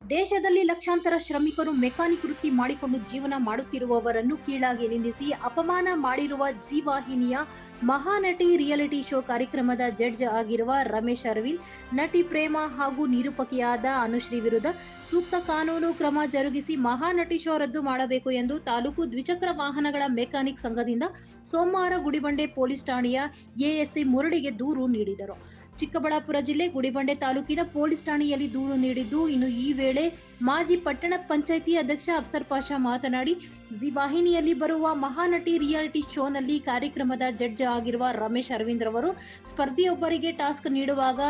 ದೇಶದಲ್ಲಿ ಲಕ್ಷಾಂತರ ಶ್ರಮಿಕರು ಮೆಕ್ಯಾನಿಕ್ ವೃತ್ತಿ ಮಾಡಿಕೊಂಡು ಜೀವನ ಮಾಡುತ್ತಿರುವವರನ್ನು ಕೀಳಾಗಿ ನಿಂದಿಸಿ ಅಪಮಾನ ಮಾಡಿರುವ ಜೀ ವಾಹಿನಿಯ ಮಹಾನಟಿ ರಿಯಾಲಿಟಿ ಶೋ ಕಾರ್ಯಕ್ರಮದ ಜಡ್ಜ್ ಆಗಿರುವ ರಮೇಶ್ ಅರವಿಂದ್, ನಟಿ ಪ್ರೇಮಾ ಹಾಗೂ ನಿರೂಪಕಿಯಾದ ಅನುಶ್ರೀ ವಿರುದ್ಧ ಸೂಕ್ತ ಕಾನೂನು ಕ್ರಮ ಜರುಗಿಸಿ ಮಹಾನಟಿ ಶೋ ರದ್ದು ಮಾಡಬೇಕು ಎಂದು ತಾಲೂಕು ದ್ವಿಚಕ್ರ ವಾಹನಗಳ ಮೆಕ್ಯಾನಿಕ್ ಸಂಘದಿಂದ ಸೋಮವಾರ ಗುಡಿಬಂಡೆ ಪೊಲೀಸ್ ಠಾಣೆಯ ಎಎಸ್ಐ ಮುರಳಿಗೆ ದೂರು ನೀಡಿದರು. ಚಿಕ್ಕಬಳ್ಳಾಪುರ ಜಿಲ್ಲೆ ಗುಡಿಬಂಡೆ ತಾಲೂಕಿನ ಪೊಲೀಸ್ ಠಾಣೆಯಲ್ಲಿ ದೂರು ನೀಡಿದ್ದು, ಇನ್ನು ಈ ವೇಳೆ ಮಾಜಿ ಪಟ್ಟಣ ಪಂಚಾಯಿತಿ ಅಧ್ಯಕ್ಷ ಅಫ್ಸರ್ ಪಾಷಾ ಮಾತನಾಡಿ, ಜಿ ವಾಹಿನಿಯಲ್ಲಿ ಬರುವ ಮಹಾನಟಿ ರಿಯಾಲಿಟಿ ಶೋನಲ್ಲಿ ಕಾರ್ಯಕ್ರಮದ ಜಡ್ಜ್ ಆಗಿರುವ ರಮೇಶ್ ಅರವಿಂದ್ ರವರು ಸ್ಪರ್ಧಿಯೊಬ್ಬರಿಗೆ ಟಾಸ್ಕ್ ನೀಡುವಾಗ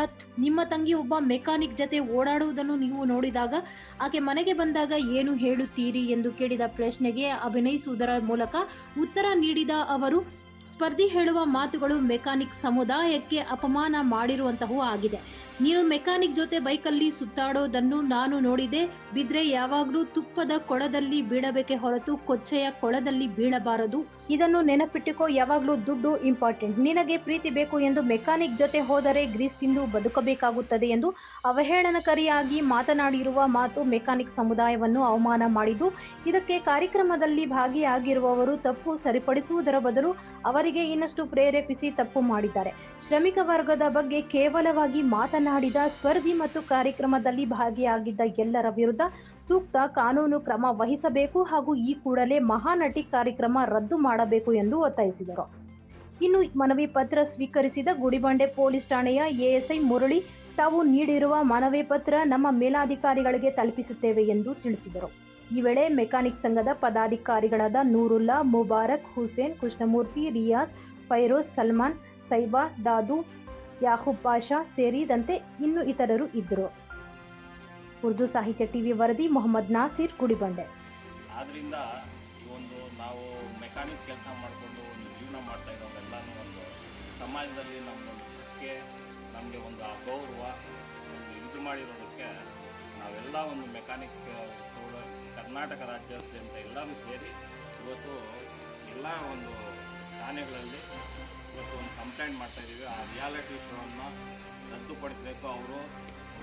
ನಿಮ್ಮ ತಂಗಿ ಒಬ್ಬ ಮೆಕ್ಯಾನಿಕ್ ಜತೆ ಓಡಾಡುವುದನ್ನು ನೀವು ನೋಡಿದಾಗ ಆಕೆ ಮನೆಗೆ ಬಂದಾಗ ಏನು ಹೇಳುತ್ತೀರಿ ಎಂದು ಕೇಳಿದ ಪ್ರಶ್ನೆಗೆ ಅಭಿನಯಿಸುವುದರ ಮೂಲಕ ಉತ್ತರ ನೀಡಿದ ಅವರು, ಸ್ಪರ್ಧಿ ಹೇಳುವ ಮಾತುಗಳು ಮೆಕ್ಯಾನಿಕ್ ಸಮುದಾಯಕ್ಕೆ ಅಪಮಾನ ಮಾಡಿರುವಂತಹವು ಆಗಿದೆ. ನೀನು ಮೆಕ್ಯಾನಿಕ್ ಜೊತೆ ಬೈಕಲ್ಲಿ ಸುತ್ತಾಡೋದನ್ನು ನಾನು ನೋಡಿದೆ. ಬಿದ್ರೆ ಯಾವಾಗ್ಲೂ ತುಪ್ಪದ ಕೊಳದಲ್ಲಿ ಬೀಳಬೇಕೆ ಹೊರತು ಕೊಚ್ಚೆಯ ಕೊಳದಲ್ಲಿ ಬೀಳಬಾರದು. ಇದನ್ನು ನೆನಪಿಟ್ಟುಕೋ. ಯಾವಾಗ್ಲೂ ದುಡ್ಡು ಇಂಪಾರ್ಟೆಂಟ್. ನಿನಗೆ ಪ್ರೀತಿ ಬೇಕು ಎಂದು ಮೆಕ್ಯಾನಿಕ್ ಜೊತೆ ಹೋದರೆ ಗ್ರೀಸ್ ತಿಂದು ಬದುಕಬೇಕಾಗುತ್ತದೆ ಎಂದು ಅವಹೇಳನಕಾರಿಯಾಗಿ ಮಾತನಾಡಿರುವ ಮಾತು ಮೆಕ್ಯಾನಿಕ್ ಸಮುದಾಯವನ್ನು ಅವಮಾನ ಮಾಡಿದ್ದು, ಇದಕ್ಕೆ ಕಾರ್ಯಕ್ರಮದಲ್ಲಿ ಭಾಗಿಯಾಗಿರುವವರು ತಪ್ಪು ಸರಿಪಡಿಸುವುದರ ಬದಲು ಅವರಿಗೆ ಇನ್ನಷ್ಟು ಪ್ರೇರೇಪಿಸಿ ತಪ್ಪು ಮಾಡಿದ್ದಾರೆ. ಶ್ರಮಿಕ ವರ್ಗದ ಬಗ್ಗೆ ಕೇವಲವಾಗಿ ಮಾತನಾಡಿದ ಸ್ಪರ್ಧಿ ಮತ್ತು ಕಾರ್ಯಕ್ರಮದಲ್ಲಿ ಭಾಗಿಯಾಗಿದ್ದ ಎಲ್ಲರ ವಿರುದ್ಧ ಸೂಕ್ತ ಕಾನೂನು ಕ್ರಮ ವಹಿಸಬೇಕು ಹಾಗೂ ಈ ಕೂಡಲೇ ಮಹಾನಟಿ ಕಾರ್ಯಕ್ರಮ ರದ್ದು ಮಾಡಬೇಕು ಎಂದು ಒತ್ತಾಯಿಸಿದರು. ಇನ್ನು ಮನವಿ ಪತ್ರ ಸ್ವೀಕರಿಸಿದ ಗುಡಿಬಂಡೆ ಪೊಲೀಸ್ ಠಾಣೆಯ ಎಎಸ್ಐ ಮುರಳಿ, ತಾವು ನೀಡಿರುವ ಮನವಿ ಪತ್ರ ನಮ್ಮ ಮೇಲಾಧಿಕಾರಿಗಳಿಗೆ ತಲುಪಿಸುತ್ತೇವೆ ಎಂದು ತಿಳಿಸಿದರು. ಈ ವೇಳೆ ಮೆಕ್ಯಾನಿಕ್ ಸಂಘದ ಪದಾಧಿಕಾರಿಗಳಾದ ನೂರುಲ್ಲಾ, ಮುಬಾರಕ್, ಹುಸೇನ್, ಕೃಷ್ಣಮೂರ್ತಿ, ರಿಯಾಜ್, ಫೈರೋಜ್, ಸಲ್ಮಾನ್, ಸೈಬಾ, ದಾದು, ಯಾಕೂಬ್ ಪಾಷಾ ಸೇರಿದಂತೆ ಇನ್ನು ಇತರರು ಇದ್ದರು. ಉರ್ದು ಸಾಹಿತ್ಯ ಟಿವಿ ವರದಿ ಮೊಹಮ್ಮದ್ ನಾಸೀರ್, ಗುಡಿಬಂಡೆ. ಆದ್ರಿಂದ ಒಂದು ನಾವು ಮೆಕ್ಯಾನಿಕ್ ಕೆಲಸ ಮಾಡಿಕೊಂಡು ಒಂದು ಜೀವನ ಮಾಡ್ತಾ ಇರೋದೆಲ್ಲನೂ ಒಂದು ಸಮಾಜದಲ್ಲಿ ನಮಗೆ ಒಂದು ಅಗೌರವ ಇದು ಮಾಡಿರೋದಕ್ಕೆ ನಾವೆಲ್ಲ ಒಂದು ಮೆಕ್ಯಾನಿಕ್ ಕರ್ನಾಟಕ ರಾಜ್ಯಾದ್ಯಂತ ಎಲ್ಲರೂ ಸೇರಿ ಇವತ್ತು ಎಲ್ಲ ಒಂದು ಠಾಣೆಗಳಲ್ಲಿ ಇವತ್ತು ಒಂದು ಕಂಪ್ಲೇಂಟ್ ಮಾಡ್ತಾಯಿದ್ದೀವಿ. ಆ ರಿಯಾಲಿಟಿ ಶೋವನ್ನು ರದ್ದುಪಡಿಸಬೇಕು. ಅವರು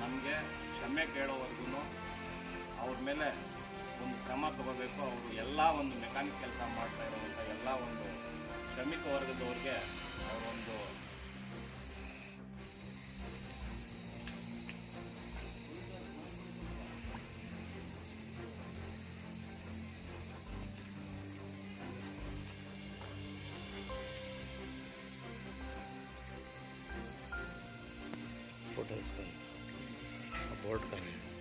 ನಮಗೆ ಕ್ಷಮೆ ಕೇಳೋವರೆಗೂ ಅವ್ರ ಮೇಲೆ ಒಂದು ಕ್ರಮ ತಗೋಬೇಕು. ಅವರು ಎಲ್ಲ ಒಂದು ಮೆಕ್ಯಾನಿಕ್ ಕೆಲಸ ಮಾಡ್ತಾ ಇರುವಂಥ ಎಲ್ಲ ಒಂದು ಶ್ರಮಿಕ ವರ್ಗದವ್ರಿಗೆ ಅವರೊಂದು फोटो इसका बोर्ड का है।